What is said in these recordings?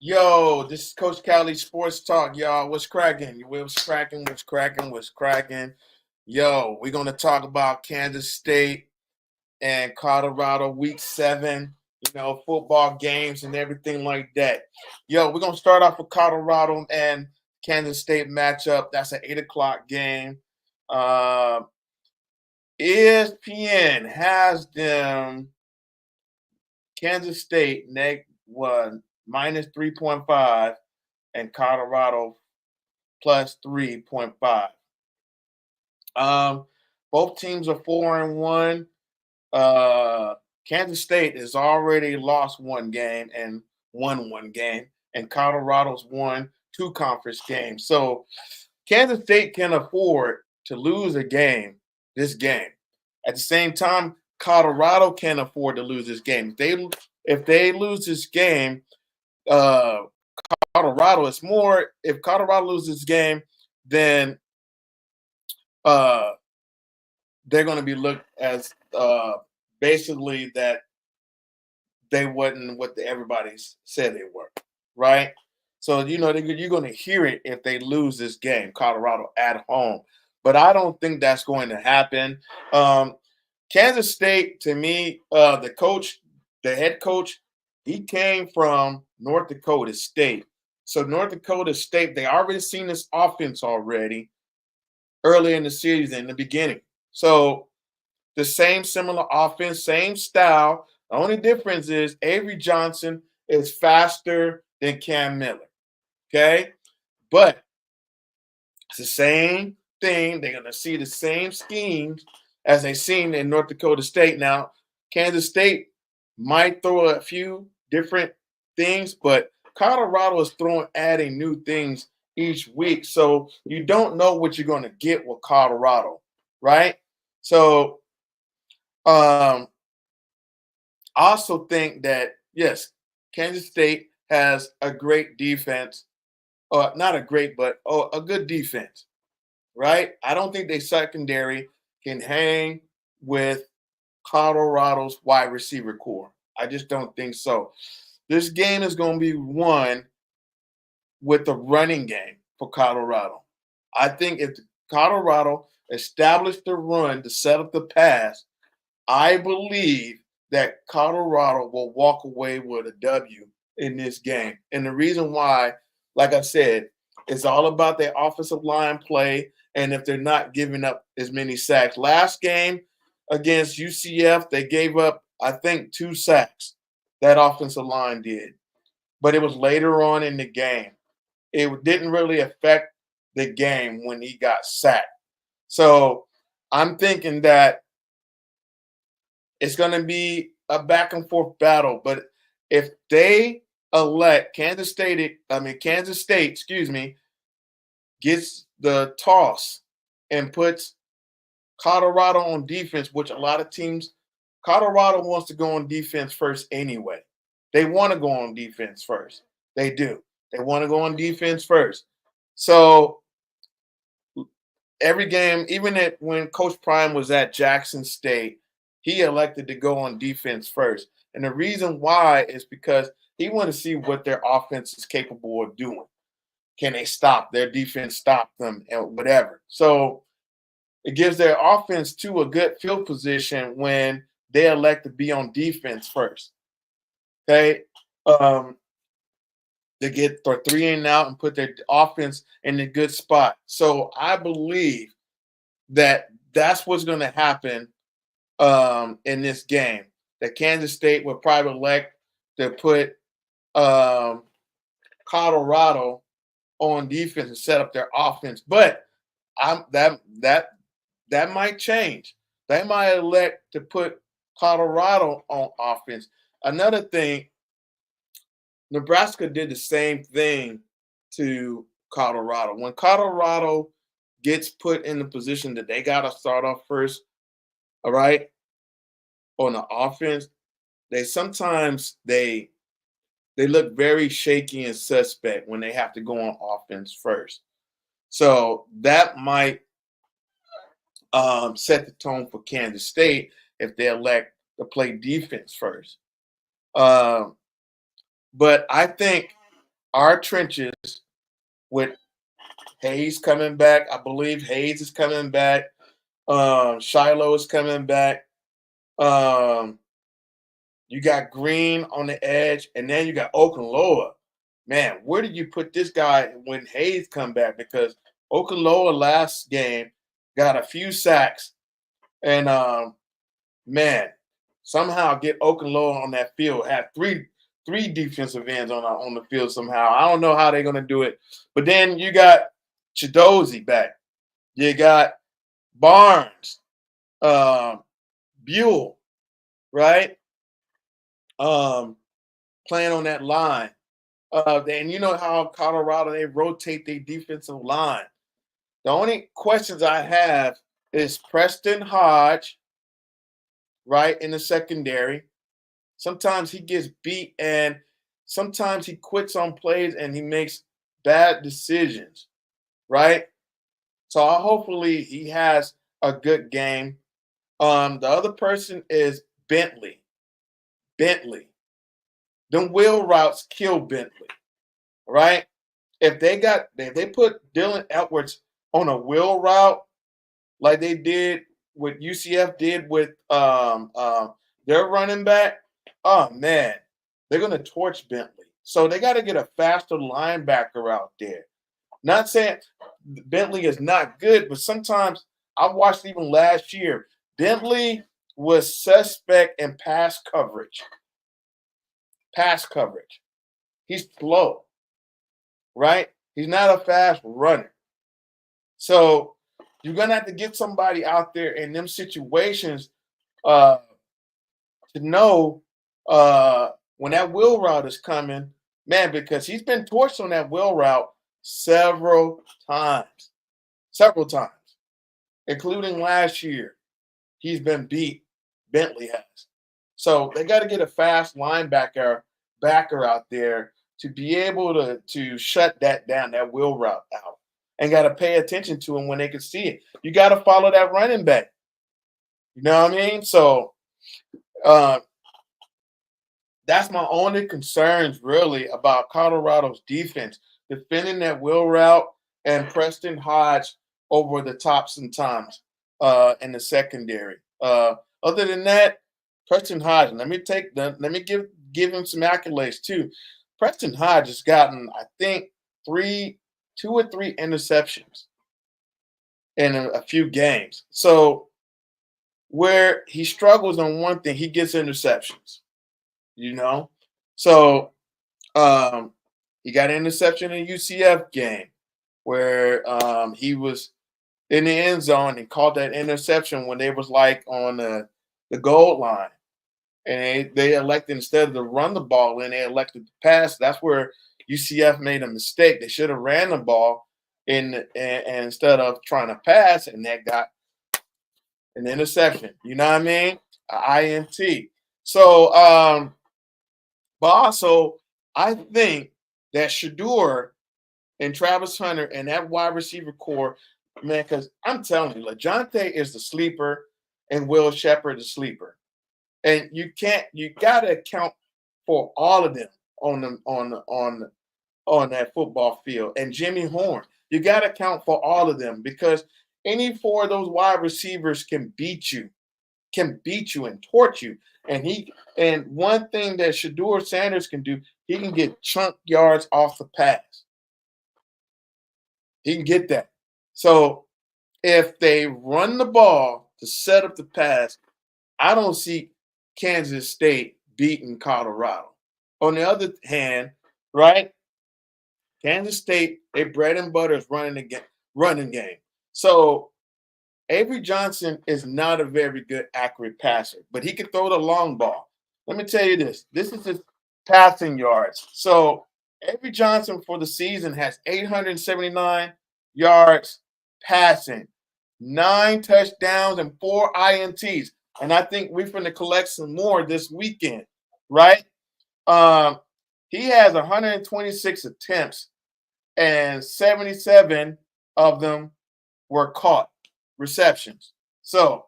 Yo, this is Coach Cali Sports Talk, y'all. What's cracking? What's cracking? What's cracking? What's cracking? Yo, we're gonna talk about Kansas State and Colorado Week 7. Football games and everything like that. Yo, we're gonna start off with Colorado and Kansas State matchup. That's an 8 o'clock game. Uh, ESPN has them Kansas State neg one minus 3.5 and Colorado plus 3.5. Um, both teams are 4-1. Kansas State has already lost one game and won one game, and Colorado's won two conference games. So Kansas State can afford to lose a game this game. At the same time, Colorado can't afford to lose this game. If they lose this game, uh, Colorado, it's more if Colorado loses this game, then uh, they're going to be looked as basically that they wasn't what everybody said they were, right? So you're going to hear it if they lose this game, Colorado at home. But I don't think that's going to happen. Um, Kansas State, to me, the head coach, he came from North Dakota State. So North Dakota State, they already seen this offense already early in the season, in the beginning. So the same similar offense, same style. The only difference is Avery Johnson is faster than Cam Miller. Okay? But it's the same thing. They're going to see the same schemes as they've seen in North Dakota State. Now, Kansas State might throw a few different things, but Colorado is adding new things each week. So you don't know what you're going to get with Colorado, right? So um, I also think that, yes, Kansas State has a great defense. Not a great, but a good defense, right? I don't think their secondary can hang with Colorado's wide receiver core. I just don't think so. This game is going to be won with the running game for Colorado. I think if Colorado established the run to set up the pass, I believe that Colorado will walk away with a W in this game. And the reason why, like I said, it's all about their offensive line play and if they're not giving up as many sacks. Last game against UCF, they gave up, I think, 2 sacks. That offensive line did. But it was later on in the game. It didn't really affect the game when he got sacked. So I'm thinking that it's going to be a back and forth battle. But if they elect Kansas State, gets the toss and puts Colorado on defense, which a lot of teams, Colorado wants to go on defense first anyway. They want to go on defense first. They do. They want to go on defense first. So every game, even when Coach Prime was at Jackson State, he elected to go on defense first. And the reason why is because he wanted to see what their offense is capable of doing. Can they stop their defense, stop them, and whatever? So it gives their offense to a good field position when they elect to be on defense first. Okay. Um, they get their 3 and out and put their offense in a good spot. So I believe that that's what's going to happen in this game. That Kansas State will probably elect to put Colorado on defense and set up their offense. But that might change. They might elect to put Colorado on offense. Another thing, Nebraska did the same thing to Colorado. When Colorado gets put in the position that they got to start off first, all right, on the offense, they look very shaky and suspect when they have to go on offense first. So that might set the tone for Kansas State if they elect to play defense first. But I think our trenches with Hayes coming back. I believe Hayes is coming back. Shiloh is coming back. Um, you got Green on the edge, and then you got Okunloa. Man, where did you put this guy when Hayes come back? Because Okunloa last game got a few sacks, and man, somehow get Okunloa on that field. Had three defensive ends on the field somehow. I don't know how they're gonna do it. But then you got Chidozie back. You got Barnes, um, Buell, right? Um, playing on that line. And you know how Colorado they rotate their defensive line. The only questions I have is Preston Hodge, right, in the secondary. Sometimes he gets beat and sometimes he quits on plays and he makes bad decisions, right? So hopefully he has a good game. The other person is Bentley. Bentley. Them wheel routes kill Bentley, right? If they put Dylan Edwards on a wheel route like they did what UCF did with their running back, oh man, they're gonna torch Bentley. So they got to get a faster linebacker out there. Not saying Bentley is not good, but sometimes I watched even last year. Bentley was suspect in pass coverage. Pass coverage. He's slow, right? He's not a fast runner. So you're gonna have to get somebody out there in them situations uh, to know when that wheel route is coming, man, because he's been torched on that wheel route several times, including last year. He's been beat. Bentley has. So they got to get a fast backer out there to be able to shut that down, that wheel route out, and got to pay attention to him when they can see it. You got to follow that running back. You know what I mean? So uh, that's my only concerns really about Colorado's defense, defending that wheel route and Preston Hodge over the top sometimes in the secondary. Other than that, Preston Hodge, let me give him some accolades too. Preston Hodge has gotten, I think, two or three interceptions in a few games. So where he struggles on one thing, he gets interceptions. You know, so um, he got an interception in a UCF game where he was in the end zone and caught that interception when they was like on the goal line. And they elected, instead of to run the ball in, they elected to pass. That's where UCF made a mistake. They should have ran the ball and instead of trying to pass, and that got an interception. You know what I mean? INT. So, but also, I think that Shador and Travis Hunter and that wide receiver core, man, because I'm telling you, LaJohntay is the sleeper and Will Shepherd the sleeper. And you gotta account for all of them on that football field. And Jimmy Horn, you gotta account for all of them because any four of those wide receivers can beat you and torch you. And one thing that Shador Sanders can do, he can get chunk yards off the pass. He can get that. So if they run the ball to set up the pass, I don't see Kansas State beating Colorado. On the other hand, right? Kansas State, their bread and butter is running game. So Avery Johnson is not a very good accurate passer, but he can throw the long ball. Let me tell you this. This is his passing yards. So Avery Johnson for the season has 879 yards passing, 9 touchdowns, and 4 INTs. And I think we're going to collect some more this weekend, right? He has 126 attempts, and 77 of them were caught receptions. So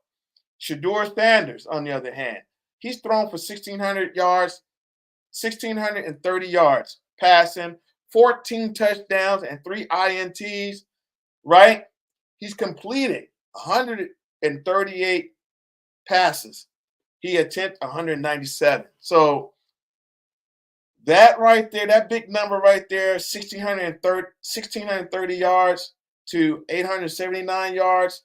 Shador Sanders, on the other hand, he's thrown for 1,600 yards, 1,630 yards passing, 14 touchdowns and 3 INTs, right? He's completed 138 passes. He attempted 197. So that right there, that big number right there, 1,630 yards to 879 yards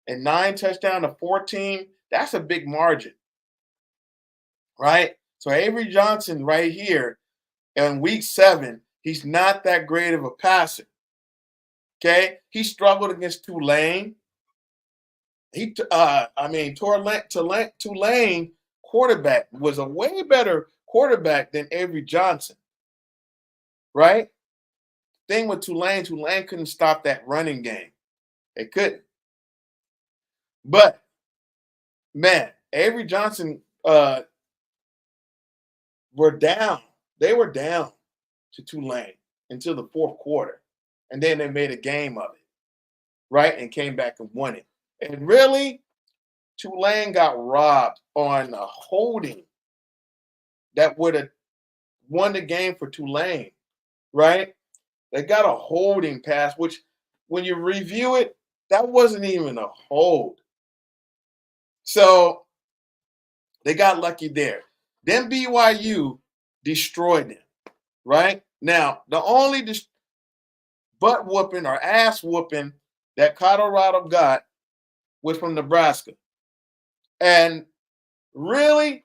and 9 touchdowns to 14, that's a big margin, right? So Avery Johnson right here in week 7, he's not that great of a passer. Okay, he struggled against Tulane. Tulane quarterback was a way better quarterback than Avery Johnson, right? Thing with Tulane couldn't stop that running game. They couldn't. But man, Avery Johnson were down. They were down to Tulane until the fourth quarter. And then they made a game of it, right? And came back and won it. And really, Tulane got robbed on a holding that would have won the game for Tulane, right? They got a holding pass, which when you review it, that wasn't even a hold. So they got lucky there. Then BYU destroyed them, right? Now, the only butt whooping or ass whooping that Colorado got was from Nebraska. And really,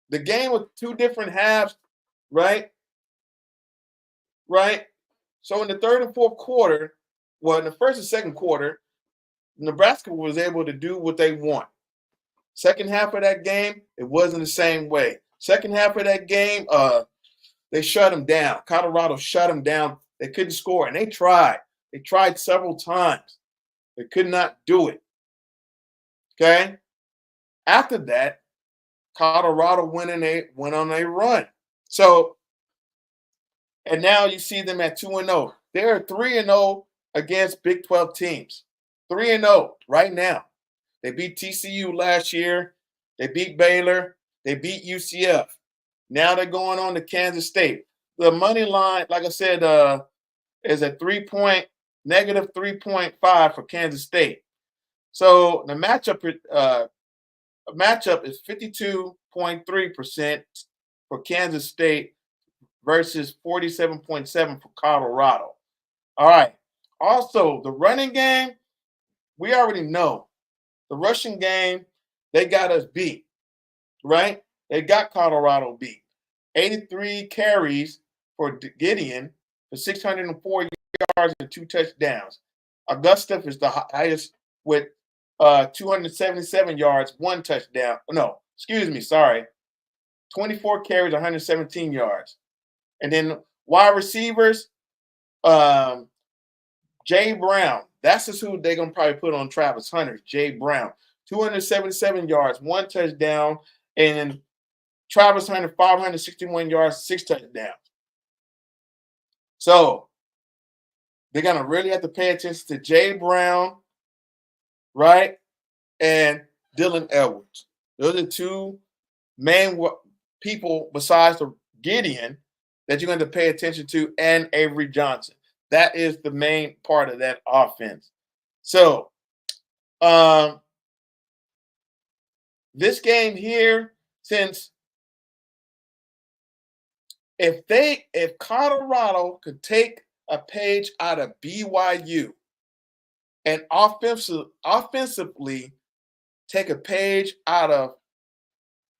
the game with 2 different halves, right? Right? So in the third and fourth quarter, well, in the first and second quarter, Nebraska was able to do what they want. Second half of that game, it wasn't the same way. Second half of that game, they shut them down. Colorado shut them down. They couldn't score, and they tried. They tried several times. They could not do it. Okay? After that, Colorado went on a run. So, and now you see them at 2-0. They're 3-0 against Big 12 teams. 3-0 right now. They beat TCU last year. They beat Baylor. They beat UCF. Now they're going on to Kansas State. The money line, like I said, is a negative 3.5 for Kansas State. So the matchup is 52.3% for Kansas State versus 47.7 for Colorado. All right. Also, the running game, we already know. The rushing game, they got us beat, right? They got Colorado beat. 83 carries for Gideon for 604 yards and 2 touchdowns. Augusta is the highest with 277 yards, 1 touchdown. No, excuse me, sorry. 24 carries, 117 yards. And then wide receivers, Jay Brown. That's just who they're going to probably put on Travis Hunter, Jay Brown. 277 yards, 1 touchdown. And Travis Hunter, 561 yards, 6 touchdowns. So they're going to really have to pay attention to Jay Brown, right? And Dylan Edwards. Those are 2 main people besides the Gideon that you're going to pay attention to, and Avery Johnson. That is the main part of that offense. So, this game here, since if Colorado could take a page out of BYU and offensively take a page out of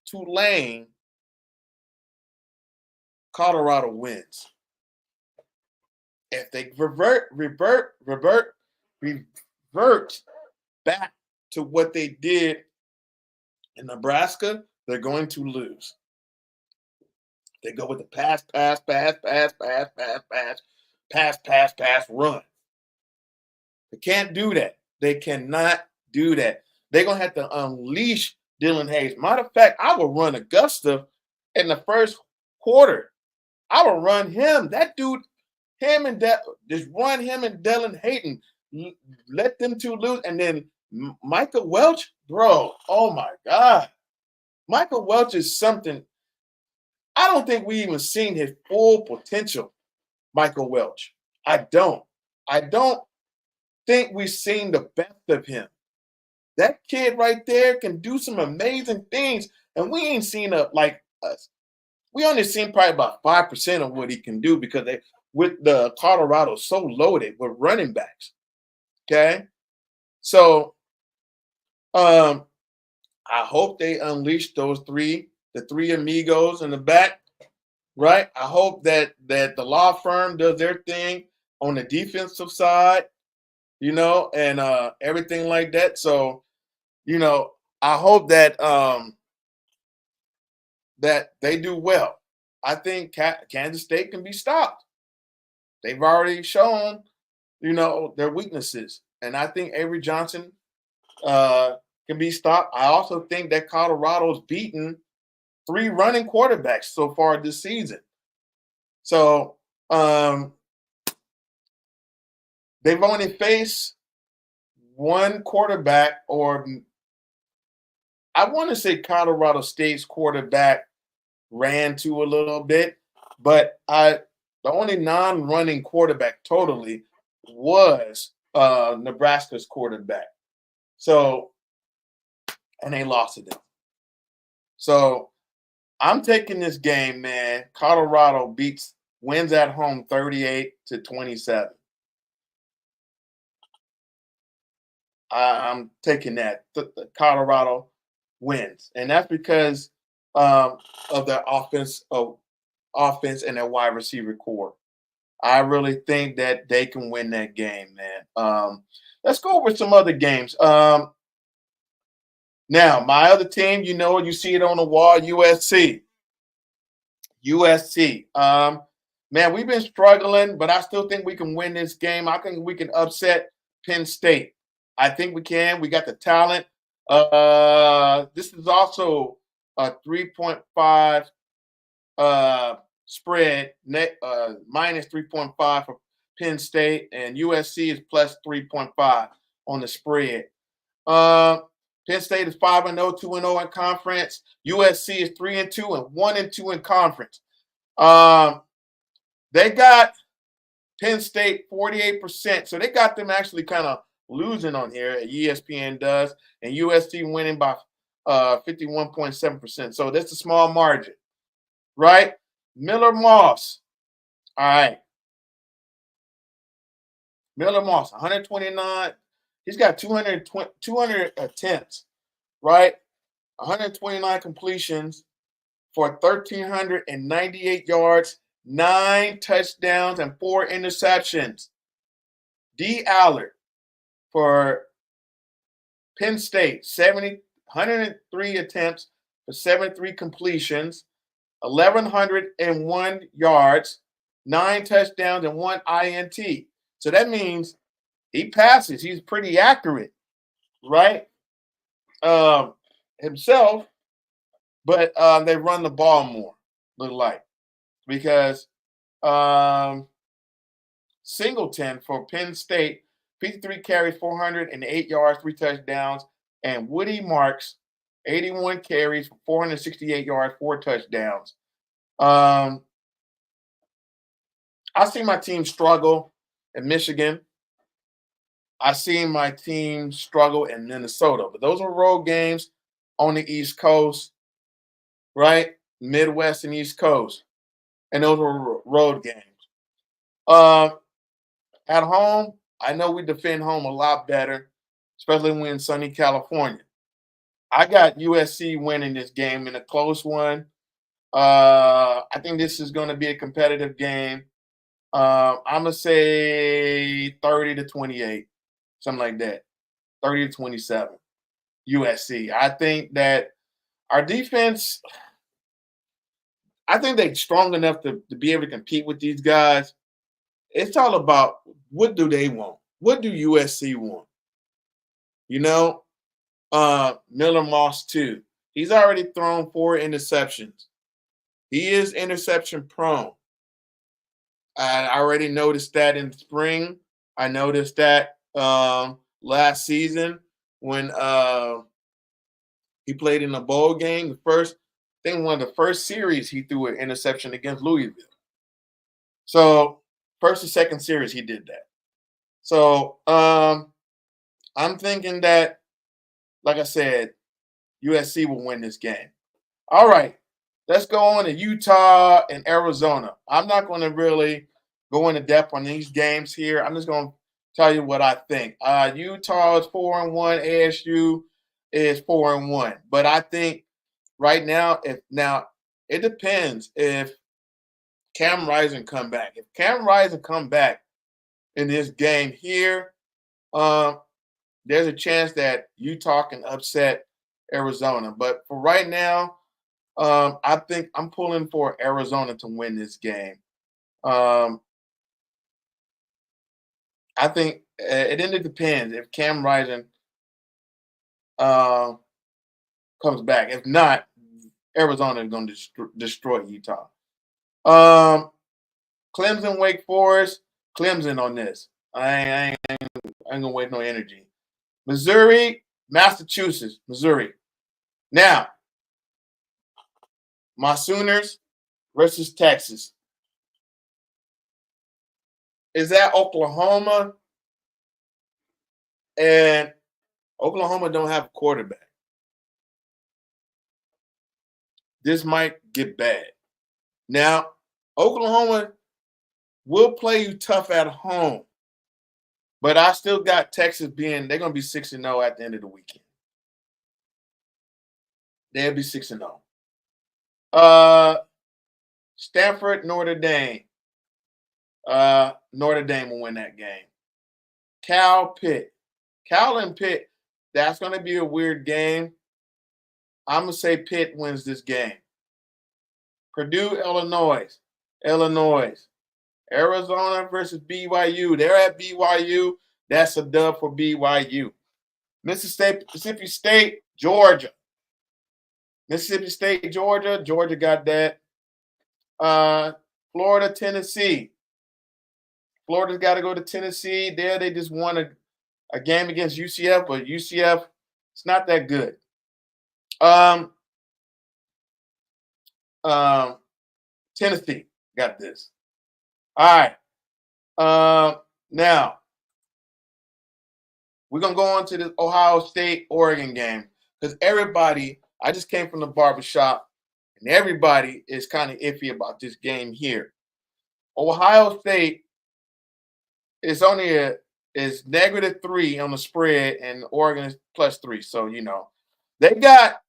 Tulane, Colorado wins. If they revert back to what they did in Nebraska, they're going to lose. They go with the pass, run. They can't do that. They cannot do that. They're going to have to unleash Dylan Hayes. Matter of fact, I will run Augusta in the first quarter. I will run him. That dude, just run him and Dylan Hayden. Let them 2 lose. And then Michael Welch, bro, oh my God. Michael Welch is something. I don't think we even seen his full potential Michael Welch. I don't. I don't think we've seen the best of him. That kid right there can do some amazing things, and we ain't seen like us. We only seen probably about 5% of what he can do because with the Colorado so loaded with running backs. Okay, so um, I hope they unleash the three amigos in the back, right? I hope that the law firm does their thing on the defensive side, and everything like that. So, I hope that they do well. I think Kansas State can be stopped. They've already shown, their weaknesses, and I think Avery Johnson can be stopped. I also think that Colorado's beaten 3 running quarterbacks so far this season. So they've only faced one quarterback, or I want to say Colorado State's quarterback ran to a little bit, but the only non-running quarterback totally was Nebraska's quarterback. So, and they lost to them. So I'm taking this game, man. Colorado wins at home 38-27. I'm taking that. The Colorado wins, and that's because of their offense and their wide receiver core. I really think that they can win that game, man. Let's go over some other games. Now, my other team, you see it on the wall, USC. USC. Man, we've been struggling, but I still think we can win this game. I think we can upset Penn State. I think we can. We got the talent. This is also a 3.5 spread, minus 3.5 for Penn State, and USC is plus 3.5 on the spread. Penn State is 5-0, 2-0 in conference. USC is 3-2 and 1-2 in conference. They got Penn State 48%, so they got them actually kind of losing on here. ESPN does, and USC winning by 51.7%. So that's a small margin, right? Miller Moss. All right. Miller Moss, 129. He's got 200 attempts, right? 129 completions for 1,398 yards, 9 touchdowns, and 4 interceptions. D. Allard for Penn State, 103 attempts for 73 completions, 1,101 yards, 9 touchdowns, and 1 INT. So that means he passes. He's pretty accurate, right? Himself, but they run the ball more, look like, because Singleton for Penn State, 53 carries, 408 yards, 3 touchdowns, and Woody Marks, 81 carries, 468 yards, 4 touchdowns. I see my team struggle in Michigan. I seen my team struggle in Minnesota, but those are road games on the East Coast, right? Midwest and East Coast, and those were road games. At home, I know we defend home a lot better, especially when in sunny California. I got USC winning this game in a close one. I think this is going to be a competitive game. I'm gonna say 30-28. Something like that, 30-27, USC. I think that our defense, I think they're strong enough to be able to compete with these guys. It's all about what do they want? What do USC want? Miller Moss too. He's already thrown 4 interceptions. He is interception prone. I already noticed that in spring. I noticed that last season when he played in the bowl game. One of the first series he threw an interception against Louisville. So First and second series, he did that. So I'm thinking that, like I said, USC will win this game. All right, let's go on to Utah and Arizona. I'm not going to really go into depth on these games here. I'm just going to tell you what I think. Utah is 4-1. ASU is 4-1. But I think right now, it depends if Cam Rising come back. If Cam Rising come back in this game here, um, there's a chance that Utah can upset Arizona. But for right now, I think I'm pulling for Arizona to win this game. Um, I think it depends if Cam Rising uh, comes back. If not, Arizona is going to destroy Utah. Um, Clemson, Wake Forest, Clemson on this. I ain't gonna waste no energy. Missouri, Massachusetts, Missouri. Now, my Sooners versus Texas. Is that Oklahoma? And Oklahoma don't have a quarterback. This might get bad. Now, Oklahoma will play you tough at home, but I still got Texas they're going to be 6-0 at the end of the weekend. They'll be 6-0. Stanford, Notre Dame. Notre Dame will win that game. Cal, Pitt. Cal and Pitt, that's going to be a weird game. I'm going to say Pitt wins this game. Purdue, Illinois. Arizona versus BYU. They're at BYU. That's a dub for BYU. Mississippi State, Georgia. Georgia got that. Florida, Tennessee. Florida's got to go to Tennessee. There they just won a game against UCF, but UCF, it's not that good. Tennessee got this. All right. Now, we're going to go on to this Ohio State-Oregon game because I just came from the barbershop, and everybody is kind of iffy about this game here. Ohio State is -3 on the spread, and Oregon is +3. So, they got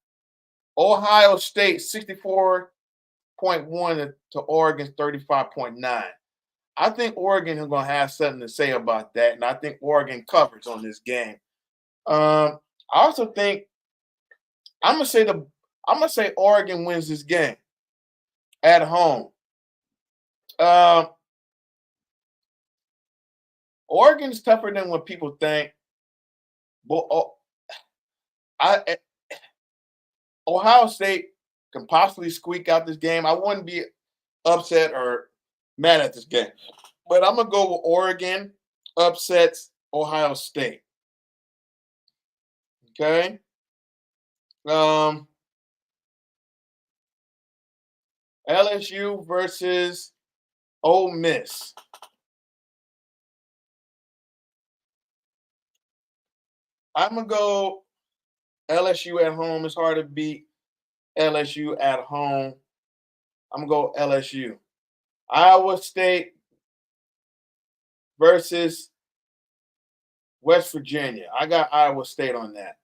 Ohio State 64.1 to Oregon's 35.9. I think Oregon is going to have something to say about that, and I think Oregon covers on this game. I also think I'm gonna say Oregon wins this game at home. Oregon's tougher than what people think. But Ohio State can possibly squeak out this game. I wouldn't be upset or mad at this game. But I'm going to go with Oregon upsets Ohio State. Okay? LSU versus Ole Miss. I'm going to go LSU at home. It's hard to beat LSU at home. I'm going to go LSU. Iowa State versus West Virginia. I got Iowa State on that.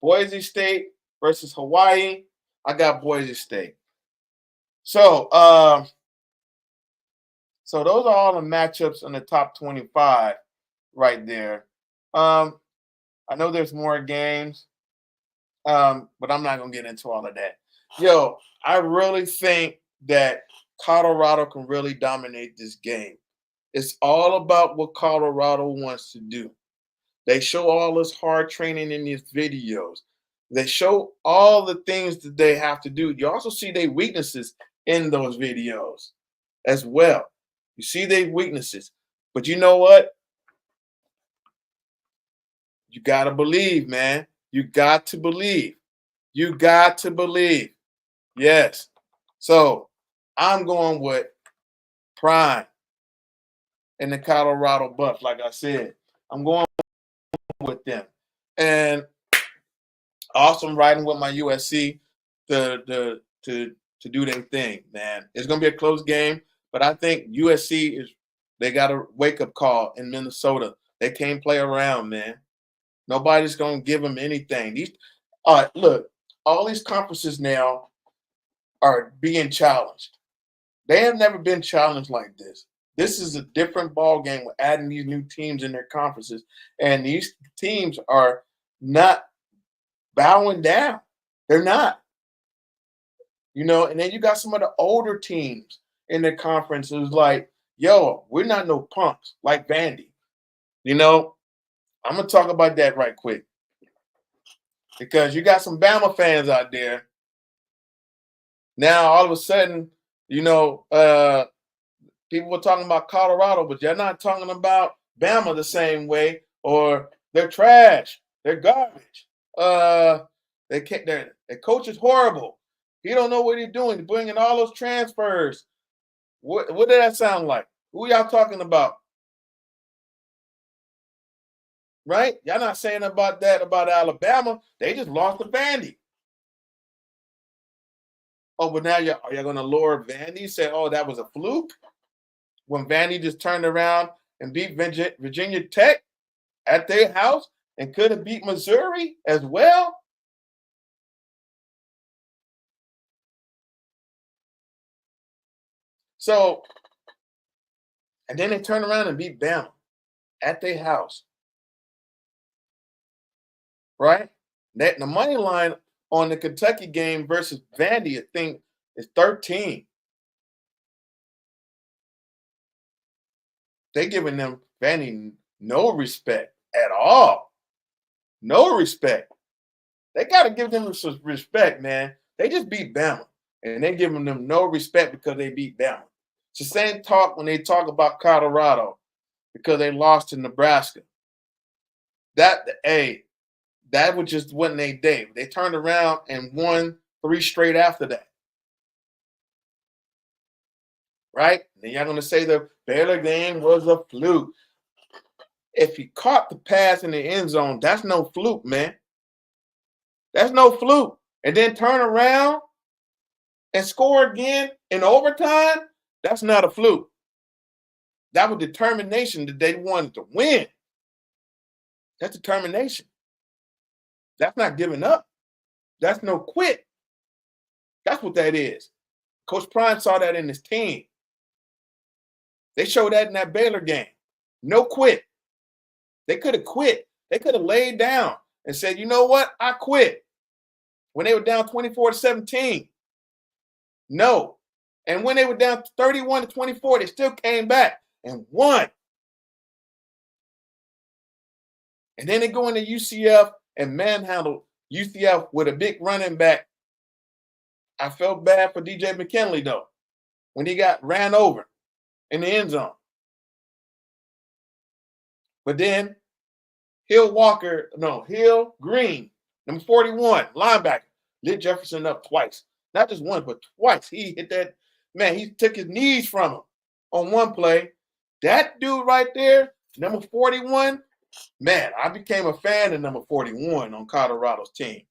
Boise State versus Hawaii. I got Boise State. So those are all the matchups in the top 25 right there. I know there's more games, but I'm not going to get into all of that. Yo, I really think that Colorado can really dominate this game. It's all about what Colorado wants to do. They show all this hard training in these videos. They show all the things that they have to do. You also see their weaknesses in those videos as well. You see their weaknesses. But you know what? You got to believe, man. You got to believe. You got to believe. Yes. So I'm going with Prime. and the Colorado Buffs. Like I said, I'm going with them. And also I'm riding with my USC to do their thing, man. It's gonna be a close game, but I think USC they got a wake up call in Minnesota. They can't play around, man. Nobody's gonna give them anything. Look, all these conferences now are being challenged. They have never been challenged like this. This is a different ball game with adding these new teams in their conferences, and these teams are not bowing down. They're not. And then you got some of the older teams in the conference who's like, yo, we're not no punks like Vandy. I'm gonna talk about that right quick because you got some Bama fans out there. Now all of a sudden, people were talking about Colorado, but they're not talking about Bama the same way, or they're trash, they're garbage. Their coach is horrible. He don't know what he's doing. He's bringing all those transfers. What did that sound like? Who y'all talking about? Right? Y'all not saying about that about Alabama. They just lost to Vandy. Oh, but now are y'all going to lower Vandy? Say, oh, that was a fluke? When Vandy just turned around and beat Virginia Tech at their house and could have beat Missouri as well? So, and then they turn around and beat Bama at their house. Right? The money line on the Kentucky game versus Vandy, I think, is 13. They giving them Vandy no respect at all. No respect. They got to give them some respect, man. They just beat Bama, and they giving them no respect because they beat Bama. It's the same talk when they talk about Colorado because they lost to Nebraska. That was just wasn't their day. They turned around and won 3 straight after that. Right? Then y'all gonna say the Baylor game was a fluke. If he caught the pass in the end zone, that's no fluke, man. That's no fluke. And then turn around and score again in overtime, that's not a fluke. That was determination that they wanted to win. That's determination. That's not giving up. That's no quit. That's what that is. Coach Prime saw that in his team. They showed that in that Baylor game. No quit. They could have quit. They could have laid down and said, you know what? I quit. When they were down 24-17. No. And when they were down 31-24, they still came back and won. And then they go into UCF and manhandle UCF with a big running back. I felt bad for DJ McKinley, though, when he got ran over in the end zone. But then Hill Green, number 41, linebacker, lit Jefferson up twice. Not just once, but twice. He hit that, man, he took his knees from him on one play. That dude right there, number 41, man, I became a fan of number 41 on Colorado's team.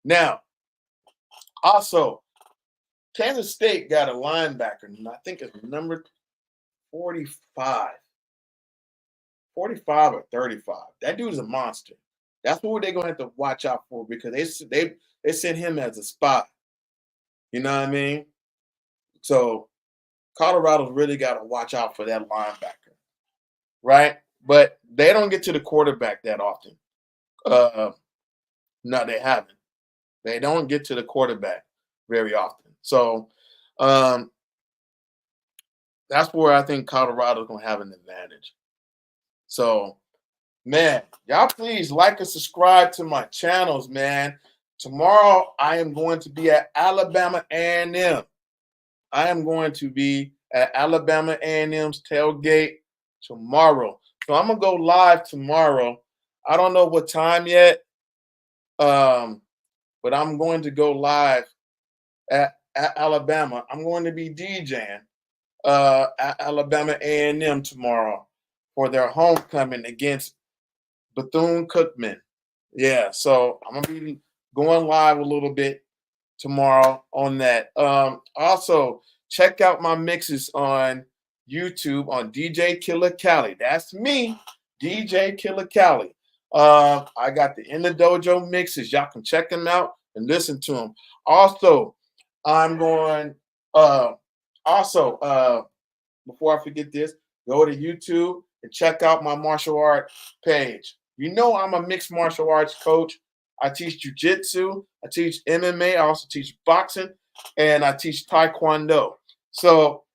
Now, also, Kansas State got a linebacker, and I think it's number 45. 45 or 35. That dude's a monster. That's what they're going to have to watch out for because they sent him as a spy. You know what I mean? So Colorado's really got to watch out for that linebacker, right? But they don't get to the quarterback that often. No, they haven't. They don't get to the quarterback very often. So that's where I think Colorado's going to have an advantage. So, man, y'all please like and subscribe to my channels, man. Tomorrow, I am going to be at Alabama A&M. I am going to be at Alabama A&M's tailgate tomorrow. So I'm going to go live tomorrow. I don't know what time yet, but I'm going to go live at Alabama. I'm going to be DJing. Alabama A&M tomorrow for their homecoming against Bethune-Cookman. Yeah, so I'm gonna be going live a little bit tomorrow on that. Also, check out my mixes on YouTube on DJ Killer Cali. That's me, DJ Killer Cali. I got the In the Dojo mixes. Y'all can check them out and listen to them. Also, I'm going. Uh, also, before I forget this, go to YouTube and check out my martial art page. You know I'm a mixed martial arts coach. I teach jujitsu, I teach MMA, I also teach boxing, and I teach taekwondo. So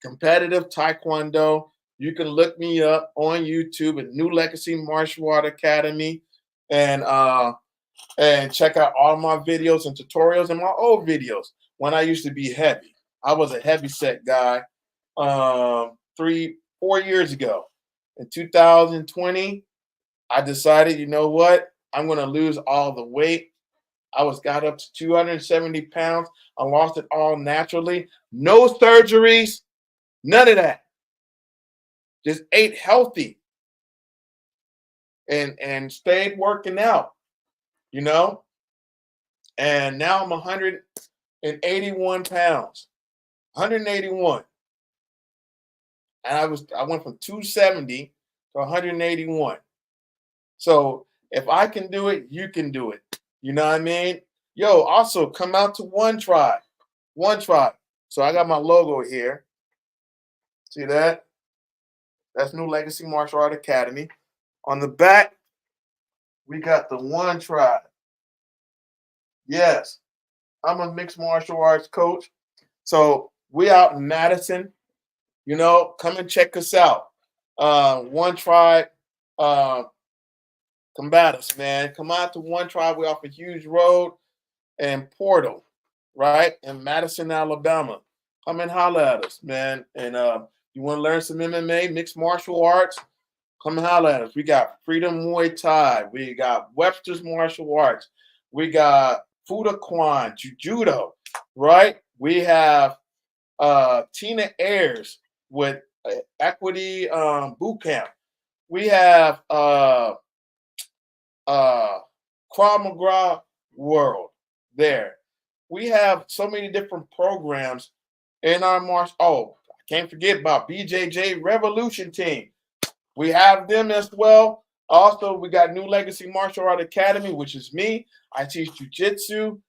competitive taekwondo, you can look me up on YouTube at New Legacy Martial Art Academy, and check out all my videos and tutorials and my old videos when I used to be heavy. I was a heavy set guy 4 years ago. In 2020, I decided, you know what? I'm going to lose all the weight. Got up to 270 pounds. I lost it all naturally. No surgeries, none of that. Just ate healthy and stayed working out, you know? And now I'm 181 pounds. 181. And I went from 270 to 181. So if I can do it, you can do it. You know what I mean? Yo, also come out to One Tribe. One Tribe. So I got my logo here. See that? That's New Legacy Martial Art Academy. On the back, we got the One Tribe. Yes, I'm a mixed martial arts coach. So we out in Madison. You know, come and check us out. One Tribe Combatus, man. Come out to One Tribe. We off a huge road and Portal, right? In Madison, Alabama. Come and holler at us, man. And you want to learn some MMA, mixed martial arts, come and holler at us. We got Freedom Muay Thai. We got Webster's Martial Arts. We got Fuda Judo, right? We have Tina Ayers with Equity Boot Camp. We have Krav Maga World there. We have so many different programs in our march. Oh, I can't forget about BJJ Revolution Team. We have them as well. Also, we got New Legacy Martial Art Academy, which is me. I teach jujitsu,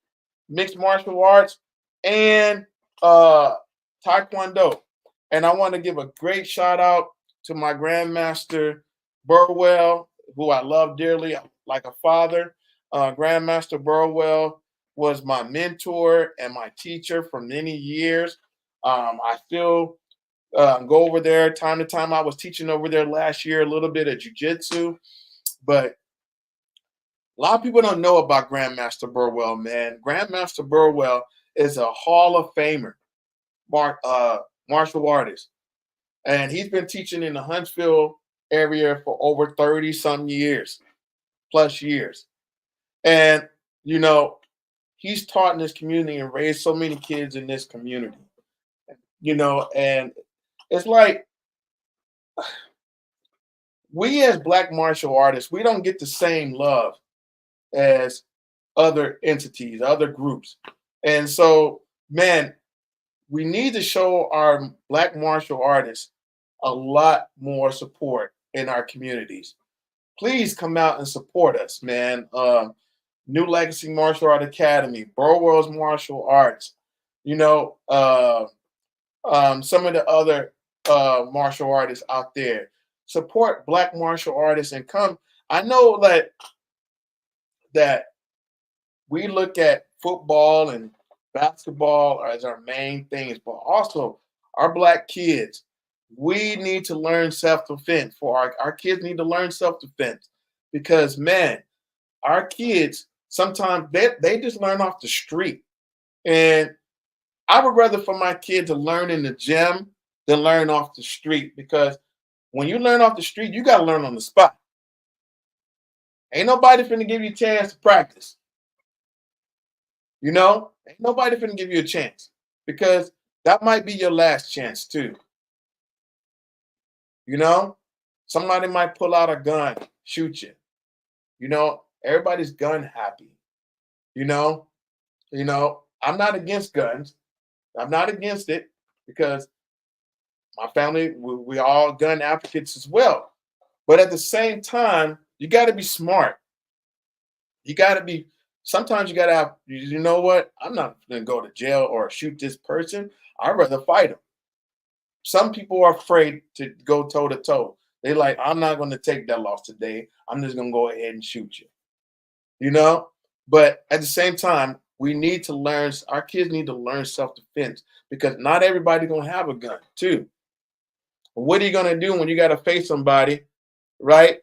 mixed martial arts, and taekwondo. And I want to give a great shout out to my grandmaster Burwell, who I love dearly, like a father. Grandmaster Burwell was my mentor and my teacher for many years. I still go over there time to time. I was teaching over there last year a little bit of jujitsu, but a lot of people don't know about Grandmaster Burwell, man. Grandmaster Burwell is a Hall of Famer martial artist, and he's been teaching in the Huntsville area for over 30 some years, plus years. And, you know, he's taught in this community and raised so many kids in this community, you know, and it's like we as Black martial artists, we don't get the same love as other entities, other groups. And so, man, we need to show our Black martial artists a lot more support in our communities. Please come out and support us, man. New Legacy Martial Art Academy, Burwell's Martial Arts, you know, some of the other martial artists out there. Support Black martial artists and come. I know that we look at football and basketball as our main things, but also our Black kids, we need to learn self-defense. For our kids need to learn self-defense because, man, our kids sometimes they just learn off the street. And I would rather for my kid to learn in the gym than learn off the street because when you learn off the street, you got to learn on the spot. Ain't nobody finna give you a chance to practice. You know, ain't nobody finna give you a chance because That might be your last chance too. You know, somebody might pull out a gun, shoot you. You know, everybody's gun happy. You know, I'm not against guns. I'm not against it because my family, we all gun advocates as well. But at the same time, you got to be smart. You got to be. Sometimes you got to have. You know what? I'm not going to go to jail or shoot this person. I'd rather fight him. Some people are afraid to go toe to toe. They like, I'm not going to take that loss today. I'm just going to go ahead and shoot you. You know. But at the same time, we need to learn. Our kids need to learn self defense because not everybody going to have a gun too. What are you going to do when you got to face somebody, right?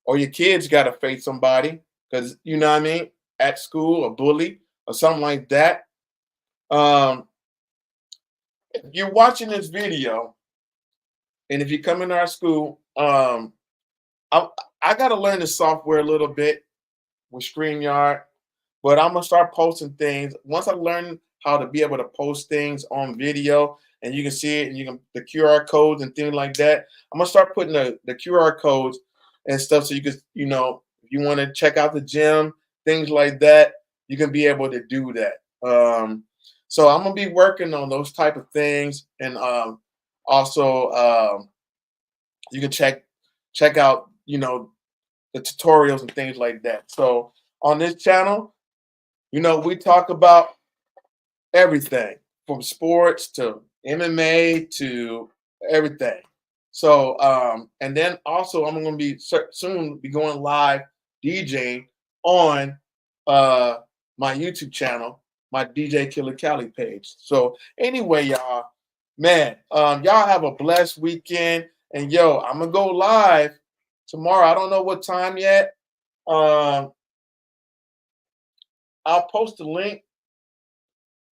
Or your kids got to face somebody because you know what I mean, at school, a bully or something like that. Um, if you're watching this video, and if you come into our school, I, I got to learn the software a little bit with StreamYard, but I'm gonna start posting things once I learn how to be able to post things on video, and you can see it, and you can the QR codes and things like that. I'm gonna start putting the QR codes and stuff so you can, if you want to check out the gym, things like that, you can be able to do that. So I'm gonna be working on those type of things, and also you can check out the tutorials and things like that. So on this channel, we talk about everything from sports to MMA to everything. So and then also I'm going to be soon be going live DJing on uh my YouTube channel, my DJ Killer Cali page. So anyway, y'all, man, y'all have a blessed weekend. And yo, I'm gonna go live tomorrow. I don't know what time yet. Um, I'll post a link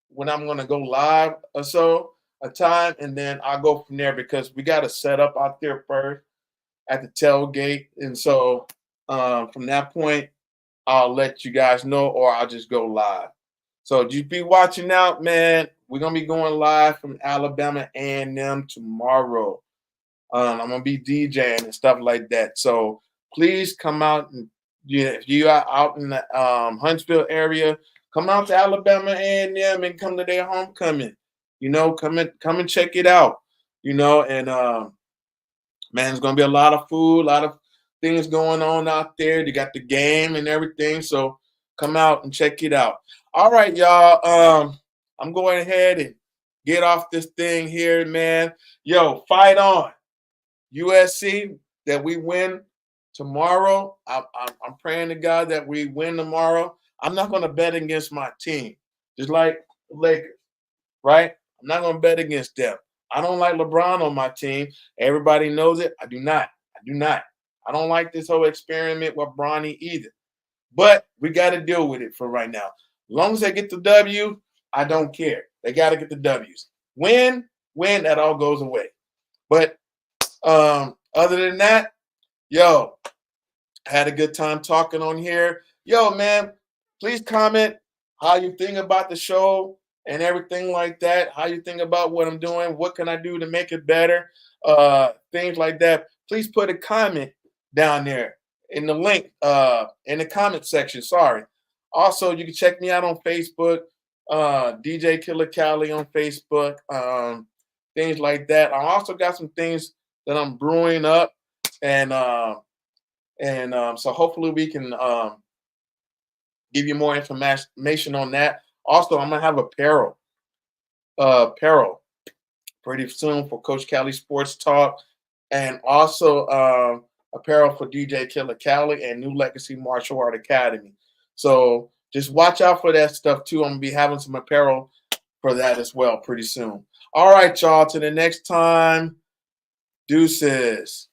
when I'm gonna go live or so a time, and then I'll go from there because we got to set up out there first at the tailgate, and so from that point, I'll let you guys know, or I'll just go live. So just be watching out, man. We're gonna be going live from Alabama A&M tomorrow. I'm gonna be DJing and stuff like that. So please come out and if you are out in the Huntsville area, come out to Alabama A&M and come to their homecoming. Come and check it out. And man, it's gonna be a lot of food, a lot of things going on out there. You got the game and everything, so come out and check it out. All right, y'all. I'm going ahead and get off this thing here, man. Yo, fight on. USC, that we win tomorrow. I'm praying to God that we win tomorrow. I'm not going to bet against my team, just like the Lakers, right? I'm not going to bet against them. I don't like LeBron on my team. Everybody knows it. I do not. I don't like this whole experiment with Bronny either. But we got to deal with it for right now. As long as they get the W, I don't care. They got to get the W's. Win, that all goes away. But other than that, yo, had a good time talking on here. Yo, man, please comment how you think about the show and everything like that. How you think about what I'm doing? What can I do to make it better? Things like that. Please put a comment down there in the link in the comment section. Sorry. Also, you can check me out on Facebook, DJ Killer Cali on Facebook, things like that. I also got some things that I'm brewing up, and so hopefully we can give you more information on that. Also, I'm gonna have apparel pretty soon for Coach Cali Sports Talk, and also apparel for DJ Killer Cali and New Legacy Martial Art Academy. So just watch out for that stuff too. I'm gonna be having some apparel for that as well pretty soon. All right, y'all. To the next time. Deuces.